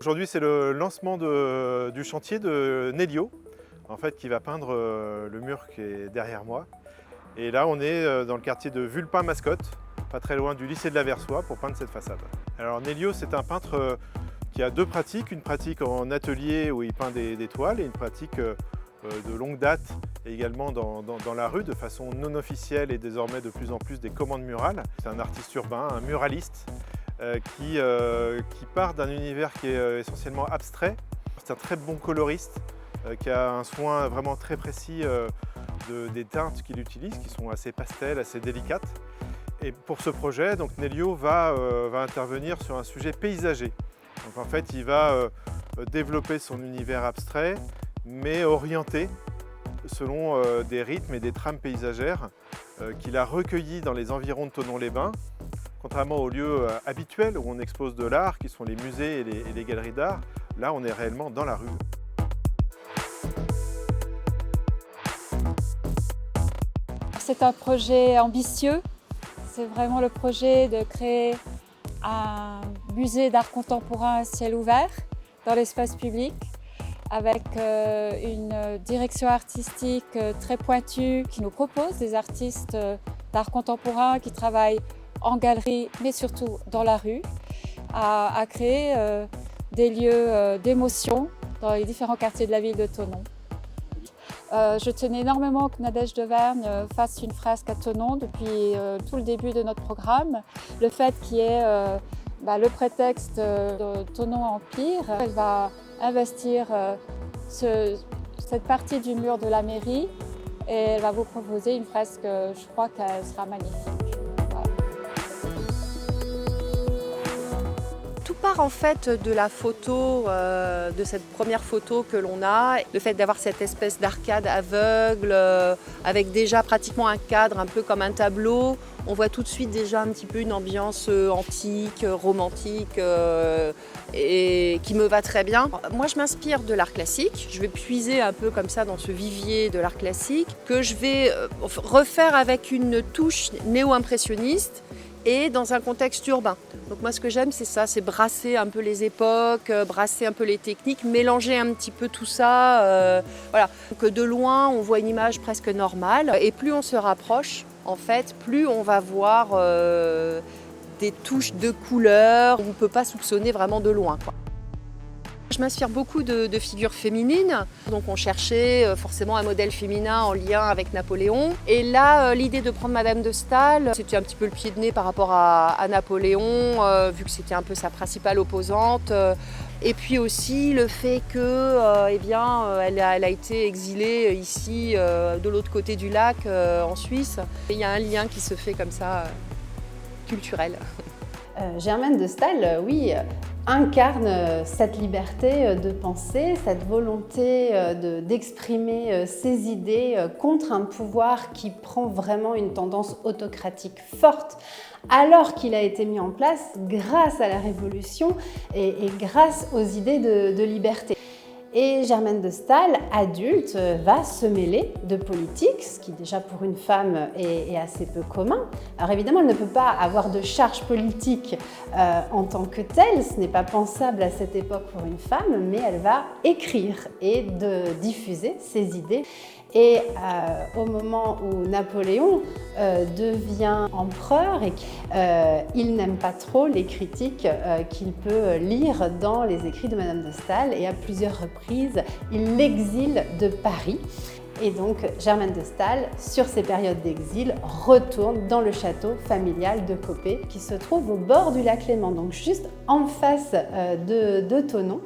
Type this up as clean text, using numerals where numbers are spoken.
Aujourd'hui, c'est le lancement du chantier de Nélio, en fait, qui va peindre le mur qui est derrière moi. Et là, on est dans le quartier de Vulpin-Mascotte, pas très loin du lycée de la Versoix, pour peindre cette façade. Alors Nélio, c'est un peintre qui a deux pratiques, une pratique en atelier où il peint des toiles et une pratique de longue date également dans la rue de façon non officielle et désormais de plus en plus des commandes murales. C'est un artiste urbain, un muraliste qui part d'un univers qui est essentiellement abstrait. C'est un très bon coloriste qui a un soin vraiment très précis des teintes qu'il utilise qui sont assez pastels, assez délicates. Et pour ce projet, donc, Nélio va intervenir sur un sujet paysager. Donc, en fait, il va développer son univers abstrait, mais orienté selon des rythmes et des trames paysagères qu'il a recueillis dans les environs de Thonon-les-Bains. Contrairement aux lieux habituels où on expose de l'art, qui sont les musées et les galeries d'art, là on est réellement dans la rue. C'est un projet ambitieux. C'est vraiment le projet de créer un musée d'art contemporain à ciel ouvert dans l'espace public, avec une direction artistique très pointue qui nous propose des artistes d'art contemporain qui travaillent en galerie, mais surtout dans la rue, à créer des lieux d'émotion dans les différents quartiers de la ville de Thonon. Je tenais énormément que Nadège Deverne fasse une fresque à Thonon depuis tout le début de notre programme. Le fait qu'il y ait le prétexte de Thonon Empire, elle va investir cette partie du mur de la mairie et elle va vous proposer une fresque, je crois qu'elle sera magnifique. Tout part en fait de la photo, de cette première photo que l'on a, le fait d'avoir cette espèce d'arcade aveugle, avec déjà pratiquement un cadre un peu comme un tableau. On voit tout de suite déjà un petit peu une ambiance antique, romantique et qui me va très bien. Moi je m'inspire de l'art classique, je vais puiser un peu comme ça dans ce vivier de l'art classique que je vais refaire avec une touche néo-impressionniste et dans un contexte urbain. Donc moi ce que j'aime c'est ça, c'est brasser un peu les époques, brasser un peu les techniques, mélanger un petit peu tout ça. Voilà. Donc de loin on voit une image presque normale et plus on se rapproche, en fait, plus on va voir des touches de couleurs, on ne peut pas soupçonner vraiment de loin, quoi. Je m'inspire beaucoup de figures féminines, donc on cherchait forcément un modèle féminin en lien avec Napoléon. Et là, l'idée de prendre Madame de Staël, c'était un petit peu le pied de nez par rapport à Napoléon, vu que c'était un peu sa principale opposante. Et puis aussi le fait que, elle a été exilée ici, de l'autre côté du lac, en Suisse. Et il y a un lien qui se fait comme ça, culturel. Germaine de Staël, oui, incarne cette liberté de penser, cette volonté d'exprimer ses idées contre un pouvoir qui prend vraiment une tendance autocratique forte, alors qu'il a été mis en place grâce à la Révolution et grâce aux idées de liberté. Et Germaine de Staël, adulte, va se mêler de politique, ce qui déjà pour une femme est assez peu commun. Alors évidemment, elle ne peut pas avoir de charge politique en tant que telle, ce n'est pas pensable à cette époque pour une femme, mais elle va écrire et diffuser ses idées. Et au moment où Napoléon devient empereur, il n'aime pas trop les critiques qu'il peut lire dans les écrits de Madame de Staël et à plusieurs reprises, il l'exile de Paris. Et donc Germaine de Staël, sur ces périodes d'exil, retourne dans le château familial de Coppet qui se trouve au bord du lac Léman, donc juste en face de Thonon.